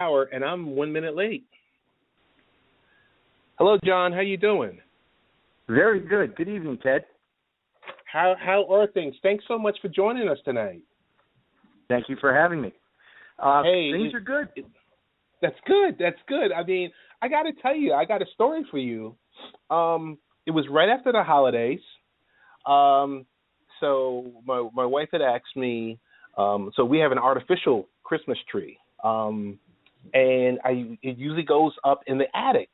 Hour, and I'm 1 minute late. Hello, John. How you doing? Very good. Good evening, Ted. How are things? Thanks so much for joining us tonight. Thank you for having me. Hey, things are good. That's good. That's good. I mean, I got to tell you, I got a story for you. It was right after the holidays. So my wife had asked me. So we have an artificial Christmas tree, and it usually goes up in the attic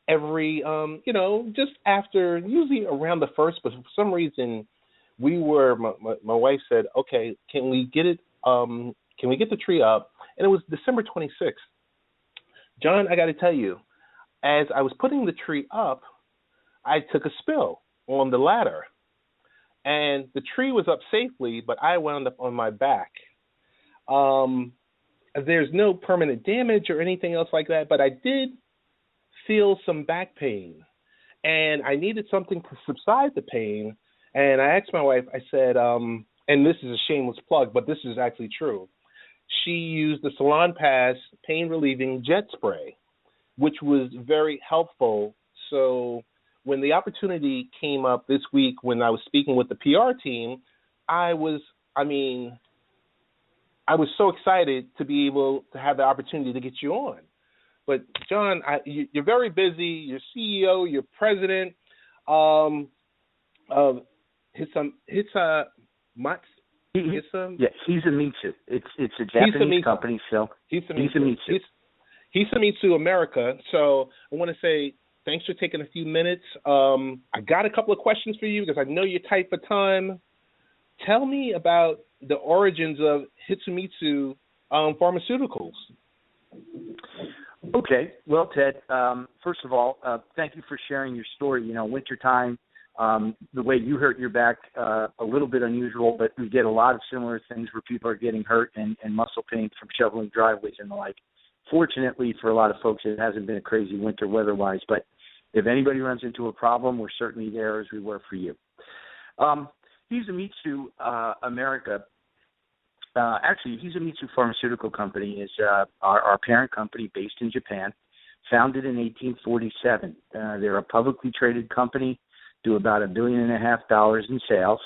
every just after, usually around the first, but for some reason my wife said, okay, can we get the tree up? And it was December 26th. John, I got to tell you, as I was putting the tree up, I took a spill on the ladder, and the tree was up safely, but I wound up on my back. There's no permanent damage or anything else like that, but I did feel some back pain, and I needed something to subside the pain. And I asked my wife, I said, and this is a shameless plug, but this is actually true. She used the SalonPas pain relieving jet spray, which was very helpful. So when the opportunity came up this week, when I was speaking with the PR team, I was so excited to be able to have the opportunity to get you on. But John, you're very busy. You're CEO. You're president of Hisamitsu. Hisamitsu. It's a Japanese company, so Hisamitsu America. So I want to say thanks for taking a few minutes. I got a couple of questions for you because I know you're tight for time. Tell me about the origins of Hisamitsu Pharmaceuticals. Okay. Well, Ted, first of all, thank you for sharing your story. You know, wintertime, the way you hurt your back, a little bit unusual, but we get a lot of similar things where people are getting hurt and muscle pain from shoveling driveways and the like. Fortunately, for a lot of folks, it hasn't been a crazy winter weather-wise, but if anybody runs into a problem, we're certainly there as we were for you. Hisamitsu America, actually, Hisamitsu Pharmaceutical Company is our parent company based in Japan, founded in 1847. They're a publicly traded company, do about $1.5 billion in sales.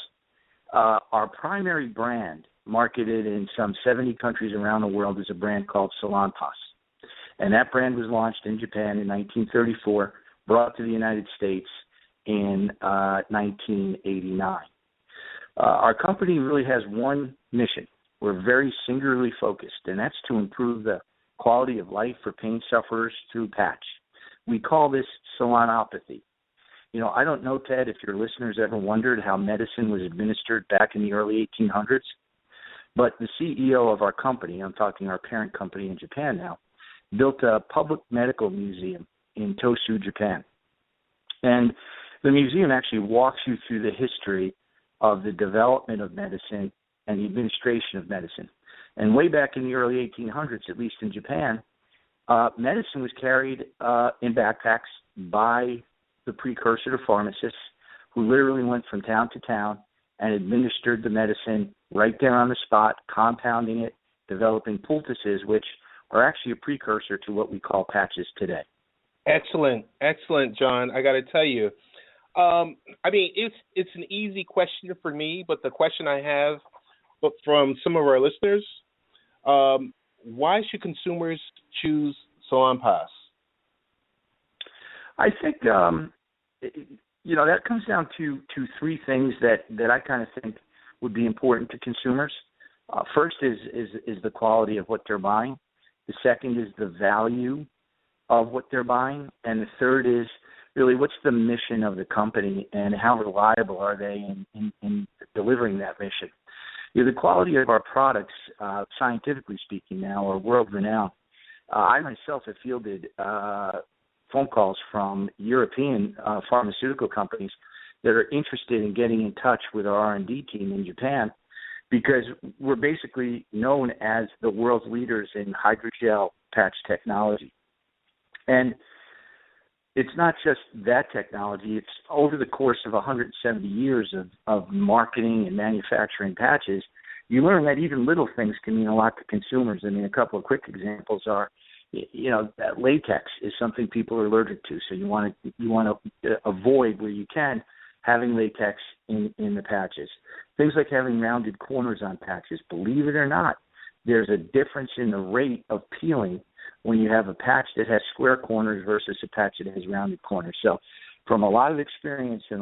Our primary brand, marketed in some 70 countries around the world, is a brand called SalonPas. And that brand was launched in Japan in 1934, brought to the United States in 1989. Our company really has one mission. We're very singularly focused, and that's to improve the quality of life for pain sufferers through patch. We call this salonopathy. You know, I don't know, Ted, if your listeners ever wondered how medicine was administered back in the early 1800s, but the CEO of our company, I'm talking our parent company in Japan now, built a public medical museum in Tosu, Japan. And the museum actually walks you through the history of the development of medicine and the administration of medicine. And way back in the early 1800s, at least in Japan, medicine was carried in backpacks by the precursor to pharmacists, who literally went from town to town and administered the medicine right there on the spot, compounding it, developing poultices, which are actually a precursor to what we call patches today. Excellent, John. I got to tell you, it's an easy question for me, but the question I have from some of our listeners, why should consumers choose SalonPas? I think that comes down to three things that I kind of think would be important to consumers. First is the quality of what they're buying. The second is the value of what they're buying, and the third is really what's the mission of the company and how reliable are they in delivering that mission. The quality of our products, scientifically speaking now, are world-renowned. I myself have fielded phone calls from European pharmaceutical companies that are interested in getting in touch with our R&D team in Japan, because we're basically known as the world's leaders in hydrogel patch technology. And it's not just that technology. It's over the course of 170 years of marketing and manufacturing patches, you learn that even little things can mean a lot to consumers. I mean, a couple of quick examples are, that latex is something people are allergic to, so you want to avoid where you can having latex in the patches. Things like having rounded corners on patches. Believe it or not, there's a difference in the rate of peeling when you have a patch that has square corners versus a patch that has rounded corners. So from a lot of experience and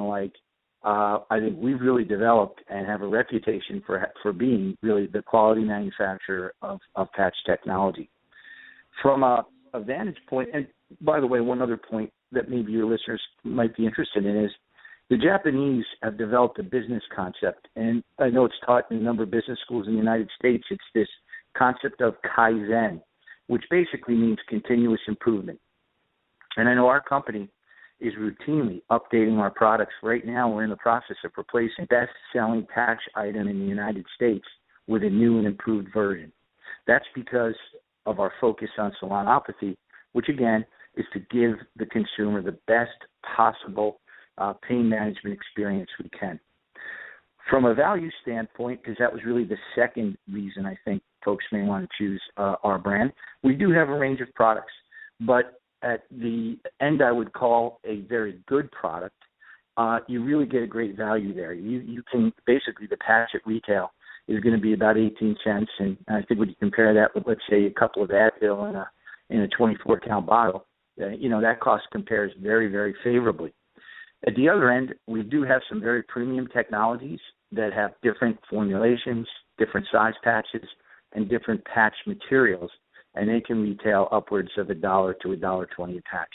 I think we've really developed and have a reputation for being really the quality manufacturer of patch technology. From a vantage point, and by the way, one other point that maybe your listeners might be interested in is the Japanese have developed a business concept, and I know it's taught in a number of business schools in the United States. It's this concept of Kaizen, which basically means continuous improvement. And I know our company is routinely updating our products. Right now, we're in the process of replacing best-selling patch item in the United States with a new and improved version. That's because of our focus on salonopathy, which, again, is to give the consumer the best possible pain management experience we can. From a value standpoint, because that was really the second reason I think folks may want to choose our brand, we do have a range of products, but at the end I would call a very good product. You really get a great value there. You can basically, the patch at retail is going to be about 18 cents, and I think when you compare that with, let's say, a couple of Advil in a 24-count bottle, that cost compares very, very favorably. At the other end, we do have some very premium technologies that have different formulations, different size patches, and different patch materials, and they can retail upwards of $1 to $1.20 a patch.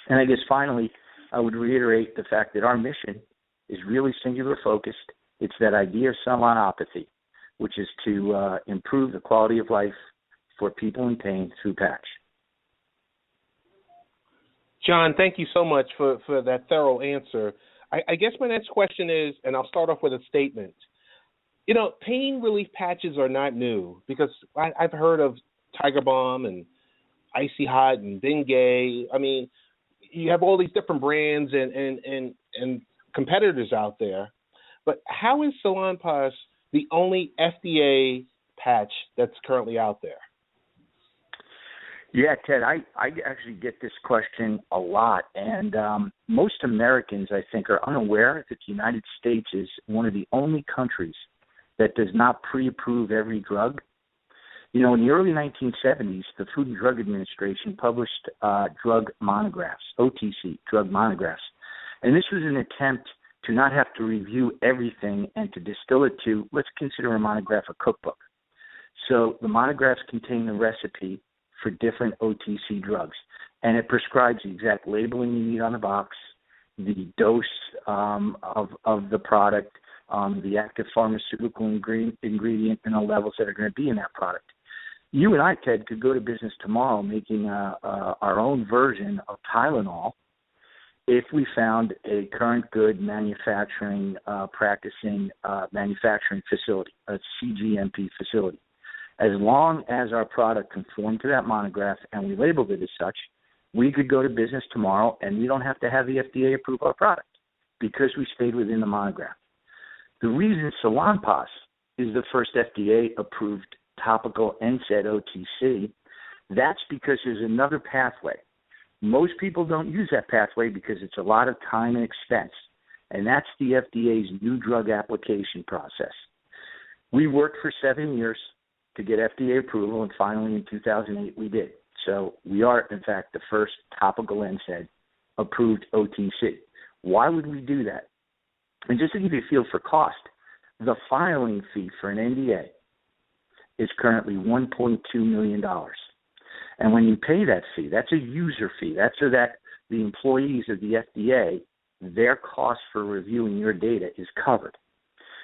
And I guess finally, I would reiterate the fact that our mission is really singular focused. It's that idea of salonopathy, which is to improve the quality of life for people in pain through patch. John, thank you so much for that thorough answer. I guess my next question is, and I'll start off with a statement. Pain relief patches are not new because I've heard of Tiger Balm and Icy Hot and Bengay. I mean, you have all these different brands and competitors out there. But how is SalonPas the only FDA patch that's currently out there? Yeah, Ted, I actually get this question a lot, and most Americans, I think, are unaware that the United States is one of the only countries that does not pre-approve every drug. In the early 1970s, the Food and Drug Administration published drug monographs, OTC drug monographs, and this was an attempt to not have to review everything and to distill it to, let's consider a monograph a cookbook. So the monographs contain the recipe for different OTC drugs, and it prescribes the exact labeling you need on the box, the dose of the product, the active pharmaceutical ingredient, and the levels that are going to be in that product. You and I, Ted, could go to business tomorrow making our own version of Tylenol if we found a current good manufacturing manufacturing facility, a CGMP facility. As long as our product conformed to that monograph and we labeled it as such, we could go to business tomorrow and we don't have to have the FDA approve our product because we stayed within the monograph. The reason SalonPas is the first FDA-approved topical NSAID OTC, that's because there's another pathway. Most people don't use that pathway because it's a lot of time and expense, and that's the FDA's new drug application process. We worked for 7 years to get FDA approval, and finally in 2008 we did. So we are, in fact, the first topical NSAID approved OTC. Why would we do that? And just to give you a feel for cost, the filing fee for an NDA is currently $1.2 million. And when you pay that fee, that's a user fee. That's so that the employees of the FDA, their cost for reviewing your data is covered.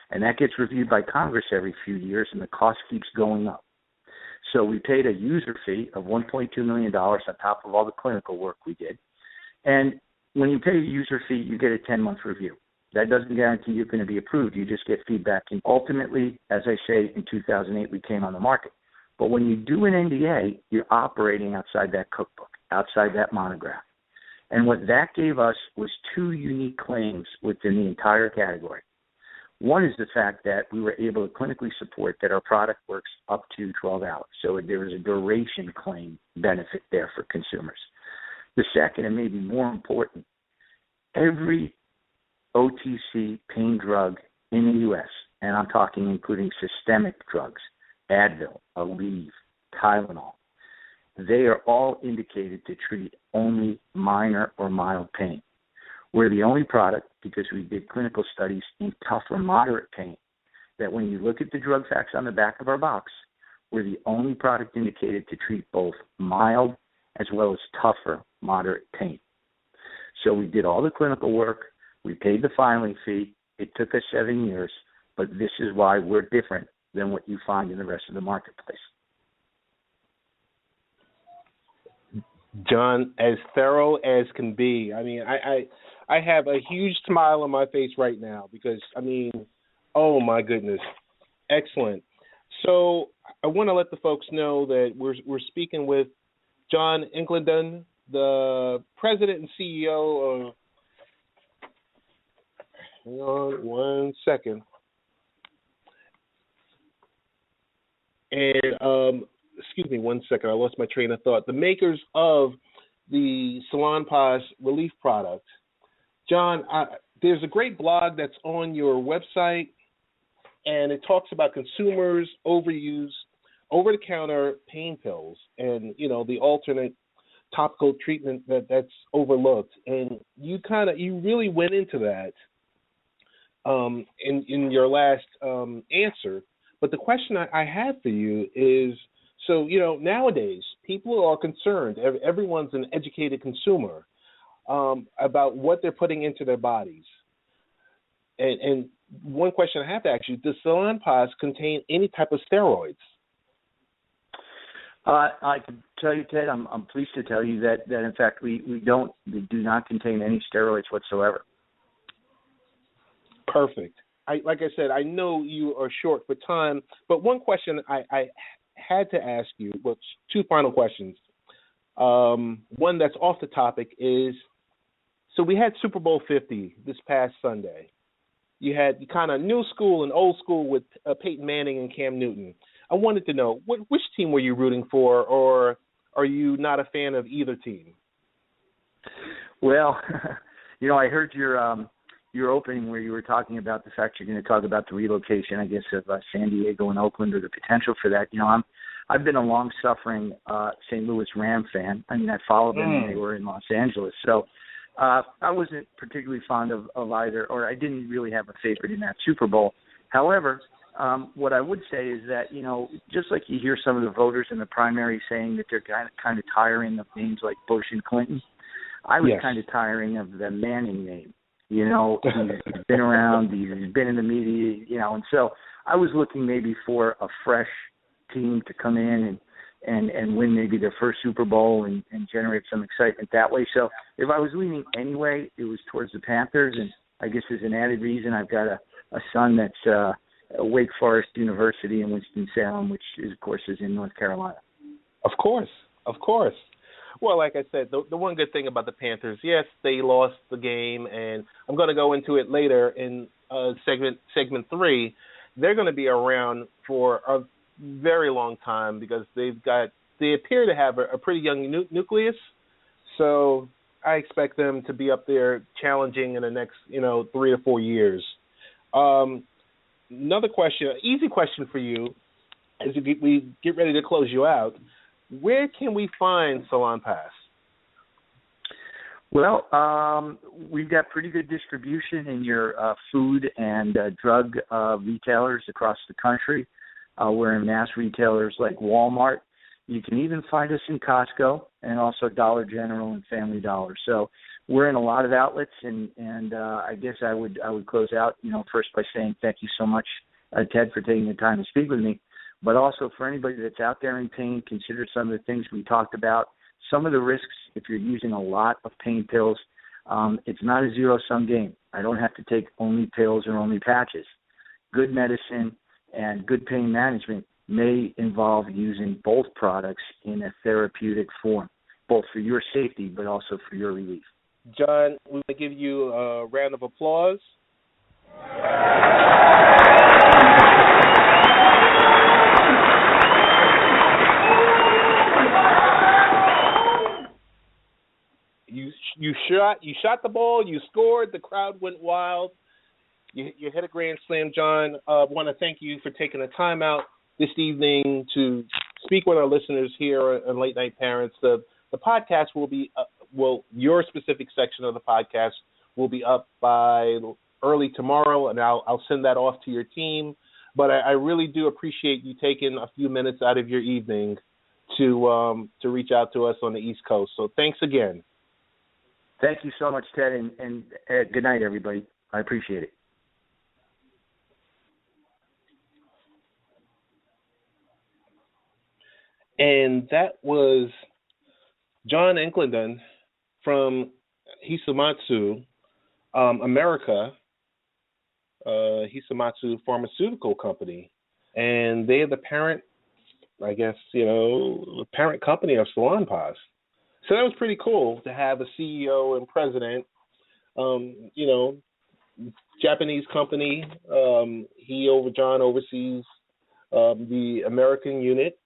And that gets reviewed by Congress every few years, and the cost keeps going up. So we paid a user fee of $1.2 million on top of all the clinical work we did. And when you pay a user fee, you get a 10-month review. That doesn't guarantee you're going to be approved. You just get feedback. And ultimately, as I say, in 2008, we came on the market. But when you do an NDA, you're operating outside that cookbook, outside that monograph. And what that gave us was two unique claims within the entire category. One is the fact that we were able to clinically support that our product works up to 12 hours. So there is a duration claim benefit there for consumers. The second, and maybe more important, every OTC pain drug in the U.S., and I'm talking including systemic drugs, Advil, Aleve, Tylenol, they are all indicated to treat only minor or mild pain. We're the only product, because we did clinical studies in tough or moderate pain, that when you look at the drug facts on the back of our box, we're the only product indicated to treat both mild as well as tougher, moderate pain. So we did all the clinical work. We paid the filing fee. It took us 7 years, but this is why we're different than what you find in the rest of the marketplace. John, as thorough as can be. I mean, I have a huge smile on my face right now because, I mean, oh my goodness, excellent. So I want to let the folks know that we're speaking with John Incledon, the president and CEO of. Hang on one second. And excuse me one second, I lost my train of thought. The makers of the SalonPas relief product. John, there's a great blog that's on your website, and it talks about consumers overuse over-the-counter pain pills and, you know, the alternate topical treatment that's overlooked. And you really went into that in your last answer. But the question I have for you is, so, you know, nowadays people are concerned. Everyone's an educated consumer about what they're putting into their bodies. And one question I have to ask you, does SalonPas contain any type of steroids? I can tell you, Ted, I'm pleased to tell you that in fact we do not contain any steroids whatsoever. Perfect. Like I said, I know you are short for time, but one question I had to ask you, well, two final questions. One that's off the topic is, so we had Super Bowl 50 this past Sunday. You had kind of new school and old school with Peyton Manning and Cam Newton. I wanted to know, which team were you rooting for, or are you not a fan of either team? Well, you know, I heard your opening where you were talking about the fact you're going to talk about the relocation, I guess, of San Diego and Oakland, or the potential for that. You know, I've been a long-suffering St. Louis Ram fan. I mean, I followed them when they were in Los Angeles. So I wasn't particularly fond of either, or I didn't really have a favorite in that Super Bowl. However, what I would say is that, you know, just like you hear some of the voters in the primary saying that they're kind of tiring of names like Bush and Clinton, I was kind of tiring of the Manning name. You know, he's been around, he's been in the media, you know, and so I was looking maybe for a fresh team to come in and win maybe their first Super Bowl and generate some excitement that way. So if I was leaning anyway, it was towards the Panthers, and I guess as an added reason, I've got a son that's Wake Forest University in Winston-Salem, which is, of course, is in North Carolina. Of course. Well, like I said, the one good thing about the Panthers, yes, they lost the game, and I'm going to go into it later in segment 3. They're going to be around for a very long time because they appear to have a pretty young nucleus. So I expect them to be up there challenging in the next, 3 to 4 years. Another question, easy question for you, as we get ready to close you out. Where can we find SalonPas? Well, we've got pretty good distribution in your food and drug retailers across the country. We're in mass retailers like Walmart. You can even find us in Costco and also Dollar General and Family Dollar. So we're in a lot of outlets, and I guess I would close out, first by saying thank you so much, Ted, for taking the time to speak with me. But also for anybody that's out there in pain, consider some of the things we talked about. Some of the risks, if you're using a lot of pain pills, it's not a zero-sum game. I don't have to take only pills or only patches. Good medicine and good pain management may involve using both products in a therapeutic form, both for your safety but also for your relief. John, we want to give you a round of applause. You shot the ball. You scored. The crowd went wild. You hit a grand slam, John. Want to thank you for taking the time out this evening to speak with our listeners here on Late Night Parents. The podcast will be your specific section of the podcast will be up by early tomorrow, and I'll send that off to your team. But I really do appreciate you taking a few minutes out of your evening to reach out to us on the East Coast. So thanks again. Thank you so much, Ted, and good night, everybody. I appreciate it. And that was John Incledon from Hisamitsu America, Hisamitsu Pharmaceutical Company. And they are the parent, I guess, the parent company of SalonPas. So that was pretty cool to have a CEO and president, Japanese company. John oversees the American unit,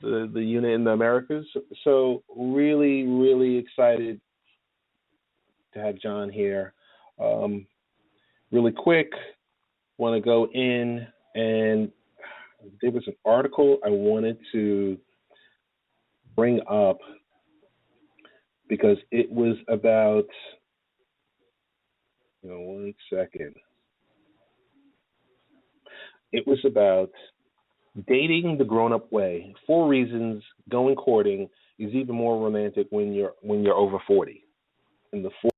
the unit in the Americas. So really, really excited to have John here. Really quick, want to go in, and there was an article I wanted to bring up because it was about, one second. It was about dating the grown-up way. 4 reasons going courting is even more romantic when you're over 40. And the 4